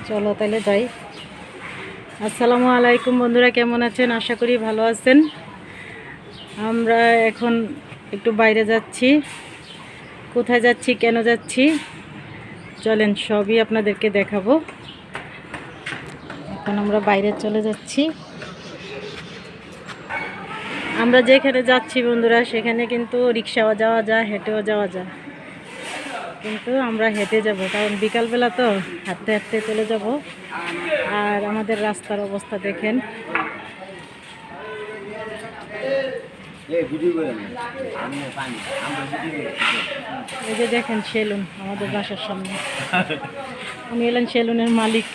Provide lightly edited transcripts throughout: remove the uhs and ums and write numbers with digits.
চলো তাহলে যাই। আসসালামু আলাইকুম বন্ধুরা, কেমন আছেন? আশা করি ভালো আছেন। আমরা এখন একটু বাইরে যাচ্ছি। কোথায় যাচ্ছি, কেন যাচ্ছি, চলেন সবই আপনাদেরকে দেখাবো। এখন আমরা বাইরে চলে যাচ্ছি। আমরা যেখানে যাচ্ছি বন্ধুরা, সেখানে কিন্তু রিক্সাও যাওয়া যায়, হেঁটেও যাওয়া যায়, কিন্তু আমরা হেঁটে যাব, কারণ বিকালবেলা তো হাঁটতে হাঁটতে চলে যাব। আর আমাদের রাস্তার অবস্থা দেখেন। এই যে দেখেন সেলুন আমাদের বাসার সামনে। উনি এলেন সেলুনের মালিক।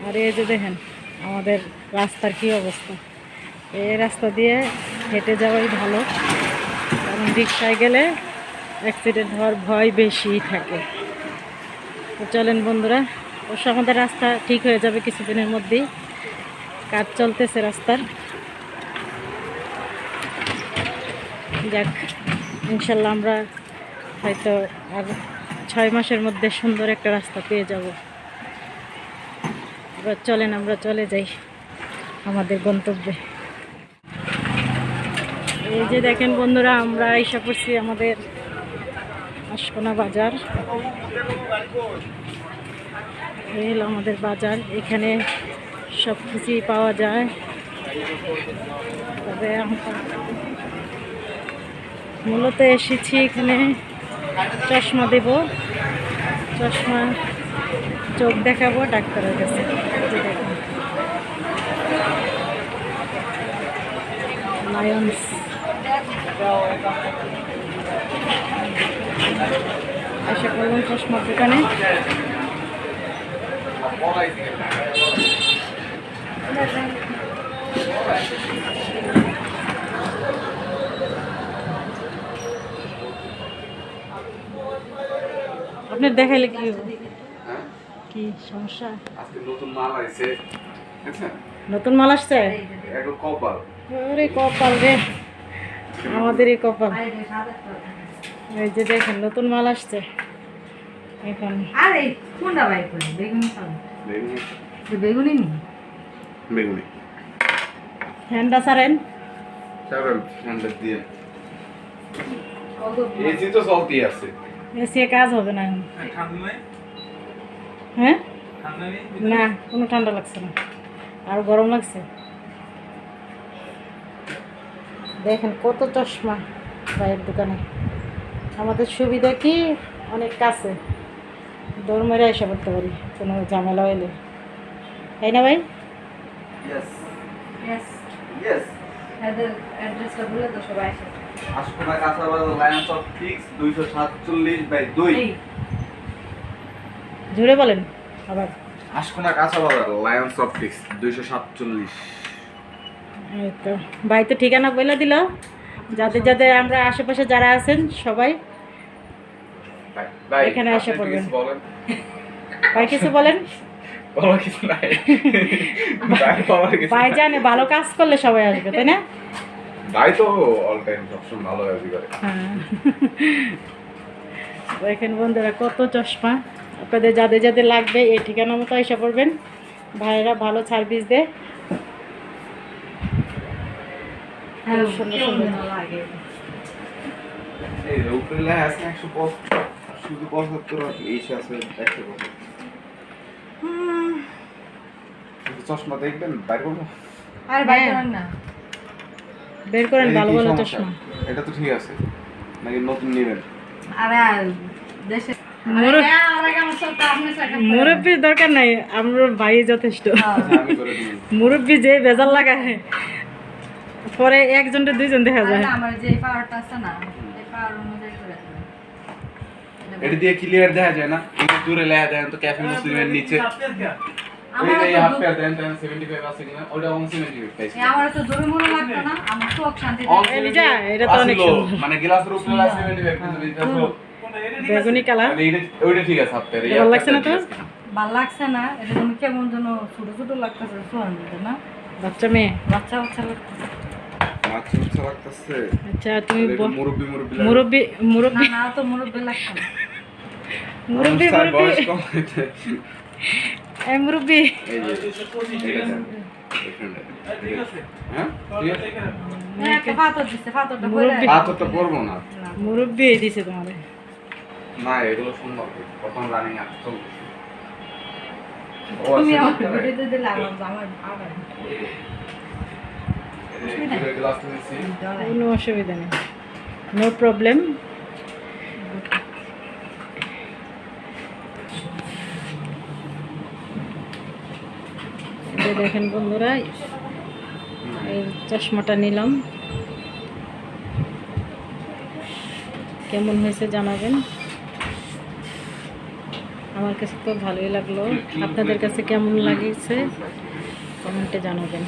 আর এই যে দেখেন আমাদের রাস্তার কি অবস্থা। এই রাস্তা দিয়ে হেঁটে যাওয়াই ভালো, কারণ রিক্সায় গেলে অ্যাক্সিডেন্ট হওয়ার ভয় বেশি থাকে। তো চলেন বন্ধুরা, অবশ্য আমাদের রাস্তা ঠিক হয়ে যাবে কিছুদিনের মধ্যেই। কাজ চলতেছে রাস্তার। যাক, ইনশাল্লাহ আমরা হয়তো আর 6 মাসের মধ্যে সুন্দর একটা রাস্তা পেয়ে যাব। এবার চলেন আমরা চলে যাই আমাদের গন্তব্যে। এই যে দেখেন বন্ধুরা, আমরা এসে পড়ছি আমাদের আশকোনা বাজার। এই হলো আমাদের বাজার। এখানে সব কিছুই পাওয়া যায়। তবে আমরা মূলত এসেছি এখানে চশমা দেব, চশমা চোখ দেখাবো ডাক্তারের কাছে। দেখুন লায়ন্স। এসে করলাম চশমার দোকানে। আপনার দেখাইলে কি কি সমস্যা? আজকে নতুন মাল আইছে, দেখছেন? নতুন মাল আসছে? একদম কপাল। ওরে কপাল রে, আমাদেরই কপাল। এই যে দেখেন নতুন মাল আসছে এখন। আরে কোনটা বাই করে বেগুনি খাও? বেগুনি। বেগুনি নি? বেগুনি। হ্যান্ডা সারেন চারণ ঠান্ডা দিয়ে। এসি তো চলতেই আছে। এসি কাজ হবে না এখন। হ্যাঁ না, কোনো ঠান্ডা লাগছে না, আর গরম লাগছে। দেখেন কত চশমা ভাইয়ের দোকানে। আমাদের সুবিধা কি, অনেক কাছে, দৌড় মেরে এসে পড়তে পারি কোনো ঝামেলা হইলে, তাই না ভাই? Yes yes yes. এদের অ্যাড্রেসটা বলে তো সবাই আসে। আশকোনা কাঁচাবাজার লায়ন্স অপটিক্স 247/2। এই জুড়ে বলেন আবার। আশকোনা কাঁচাবাজার লায়ন্স অপটিক্স 247। এই তো ভাই তো ঠিকানা বলে দিল। যাদের যাদের আমরা আশেপাশে যারা আছেন সবাই ভাই এখানে এসে আপনি পড়বেন। কিছু বলেন। ভাই কিছু বলেন। বলার কিছু নাই। ভাই বলার কিছু ভাই নাই। জানে ভালো কাজ করলে সবাই আসবে, তাই না? ভাই তো অল টাইম সবসময় ভালো কাজই করে। হ্যাঁ। দেখেন বন্ধুরা কত চশমা। আপনাদের যাদের যাদের লাগবে এই ঠিকানা মতো এসে পড়বেন। ভাইয়েরা ভালো সার্ভিস দেয়। হ্যালো সুন্দর কেমন সুন্দর। লাগে? এই উপরে লেখা আছে 175, শুধু 75 আর এইসে আছে 175। চশমা দেখবেন বাইর করবো? আরে বাই হ্যাঁ। করেন না। বের করেন এই যে ভালো কি ভালো সমস্যা? চশমা। এটা তো ঠিক আছে নাকি নতুন নেবেন? আরে দেশে মুরব্বির দরকার নাই, আমরা ভাই যথেষ্ট। আমি করে দিই। মুরব্বি যে বেজাল লাগায়, পরে একজনটা দুইজন দেখা যায়। আমার যে পাওয়ারটা আছে না, এই পাওয়ার অনুযায়ী করে দেবেন। এটা দিয়ে ক্লিয়ার দেখা যায় না? এই যে দূরে লেখা দেন তো ক্যাফে মুসলিমের নিচে। এই হাফ পেয়ার দেন 75 আছে কিনা? ওটা 175 পাইছি। আমার তো জোরে মনে লাগতো না, আমার চোখ শান্তি এই লিজা, এটা তো অনেক সুন্দর। মানে গ্লাসের উপরে লেখা 75 কিন্তু এটা তো বেগুনি কালার। মানে ওইটা ঠিক আছে হাফ পেয়ার। ভালো লাগছে না তো? ভাল লাগছে না, এটা তুমি কেমন যেন ছোট ছোট লাগতেছে, সোহান না বাচ্চা মেয়ে। বাচ্চা বাচ্চা লাগতেছে। আচ্ছা লাগতেছে। আচ্ছা তুমি মুরব্বি মুরব্বি মুরব্বি না তো মুরব্বি লাগছে না। মুরব্বি স্যার মুরব্বি বয়স কম হয়েছে। এই মুরব্বি এই যে এটা দেন। এখানে। হ্যাঁ ঠিক আছে? একটা পাথর দিচ্ছে, পাথরটা মুরব্বি। পাথরটা পরবো না। মুরব্বি দিছে তোমারে। না এগুলো সুন্দর প্রথম রানিং আপ চলছে। তুমি আমাকে ভিডিওতে দিলে আমার আবার গ্লাস নিয়েছি। কোনো অসুবিধা নেই, নো প্রবলেম। দেখেন বন্ধুরা, এই চশমাটা নিলাম, কেমন হয়েছে জানাবেন। আমার কাছে তো ভালোই লাগলো, আপনাদের কাছে কেমন লাগিয়েছে কমেন্টে জানাবেন।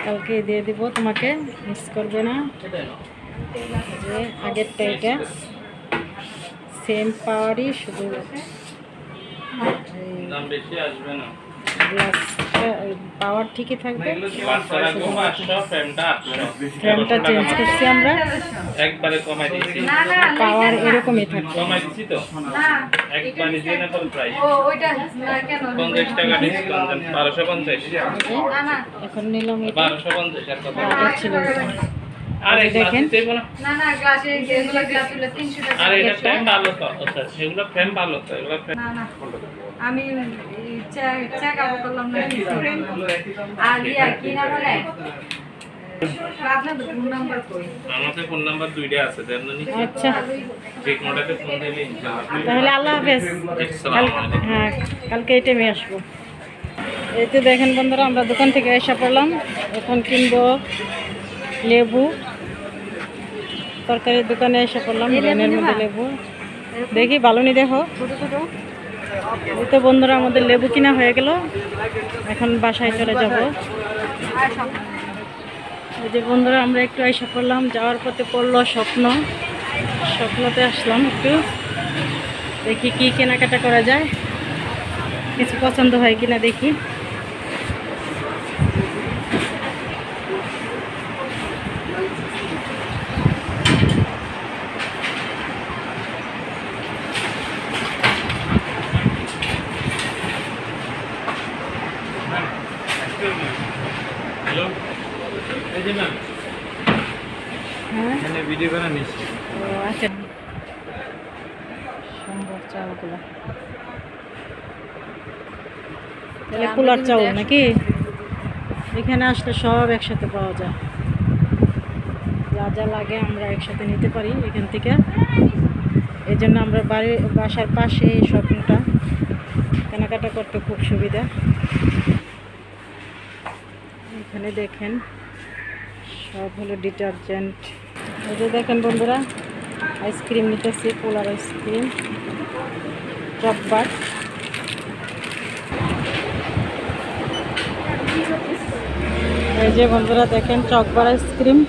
কালকে দিয়ে দিব তোমাকে, মিস করবে না। যে আগেরটা এটা সেম পাওয়ারই, শুধু দাম বেশি আসবে না। গ্লাসটা পাওয়ার ঠিকই থাকবে। বাচ্চা রাখবো 500, ফ্রেমটা 800। ফ্রেমটা চেঞ্জ করছি আমরা, একবারে কমাই দিয়েছি। না না পাওয়ার এরকমই থাকবে। কমাই দিছি তো না একবারে দিয়ে না কোন প্রাইস ও ওইটা না কেন 50 টাকা ডিসকাউন্ট দেন 1250। না না এখন নিলাম এটা, 1250 আর কত? আগের ছিল এটা। আর এই দেখেন। দেখেন দেব না। না না গ্লাসে এগুলো গ্লাস হলো 300 টাকা। আর এটা ফ্রেম ভালো তো, আচ্ছা এগুলো ফ্রেম ভালো তো, এগুলো ফ্রেম না না আমি চেক আউট করলাম না কিছু। আর ইয়া কি না বলে আপনার ফোন নাম্বার কই? আমাদের ফোন নাম্বার দুইটা আছে দেন না নি। আচ্ছা যে কোনটাতে ফোন দিলে ইনশাআল্লাহ। তাহলে আল্লাহ হাফেজ। আসসালামু আলাইকুম। হ্যাঁ, কালকে এই টাইমে আসবো। এই তো দেখেন বন্ধুরা, আমরা দোকান থেকে এসে পড়লাম, এখন কিনবো লেবু। তরকারির দোকানে এসে পড়লাম, লেনের মধ্যে লেবু দেখি, ভালো নি দেখো। এই তো বন্ধুরা, আমাদের লেবু কিনা হয়ে গেল, এখন বাসায় চলে যাব। এই যে বন্ধুরা, আমরা একটু এসে পড়লাম, যাওয়ার পথে পড়লো স্বপ্ন। স্বপ্নতে আসলাম একটু, দেখি কি কেনাকাটা করা যায়, কিছু পছন্দ হয় কিনা দেখি। হ্যালো, এই যে ম্যাম হ্যাঁ, এখানে ভিডিও করে নিচ্ছি। ও আচ্ছা, সম্ভব চাউলগুলো তাহলে কুলার চাউল নাকি? এখানে আসলে সব একসাথে পাওয়া যায়, যা যা লাগে আমরা একসাথে নিতে পারি এখান থেকে। এই জন্য আমরা বাসার পাশে এই শপিংটা, কেনাকাটা করতে খুব সুবিধা। এখানে দেখেন সব হলো ডিটারজেন্ট। এই যে দেখেন বন্ধুরা, আইসক্রিম নিতেছি, পোলার আইসক্রিম, চকবার। এই যে বন্ধুরা দেখেন চকবার আইসক্রিম।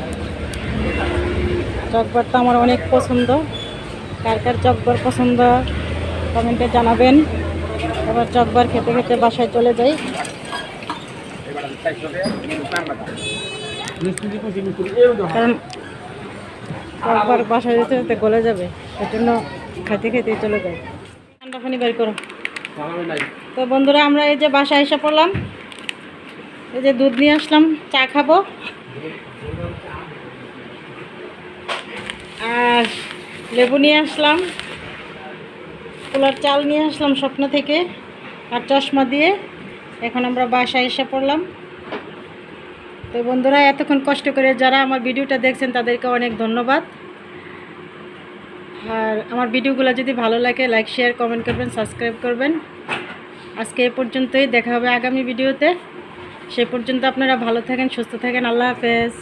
চকবারটা আমার অনেক পছন্দ, কার কার চকবার পছন্দ কমেন্টে জানাবেন। এবার চকবার খেতে খেতে বাসায় চলে যাই। কারণ চকবার বাসায় যেতে যেতে গলে যাবে, সেই জন্য খেতে খেতে চলে যাই। ঠান্ডা পানি বের করো। তো বন্ধুরা, আমরা এই যে বাসায় এসে পড়লাম, এই যে দুধ নিয়ে আসলাম, চা খাবো। আর লেবু নিয়ে আসলাম, পোলার চাল নিয়ে আসলাম স্বপ্ন থেকে, আর চশমা দিয়ে এখন আমরা বাসায় এসে পড়লাম। তো বন্ধুরা, এতক্ষণ কষ্ট করে যারা আমার ভিডিওটা দেখছেন তাদেরকে অনেক ধন্যবাদ। আর আমার ভিডিওগুলো যদি ভালো লাগে, লাইক শেয়ার কমেন্ট করবেন, সাবস্ক্রাইব করবেন। আজকে এ পর্যন্তই, দেখা হবে আগামী ভিডিওতে। সে পর্যন্ত আপনারা ভালো থাকেন, সুস্থ থাকেন। আল্লাহ হাফেজ।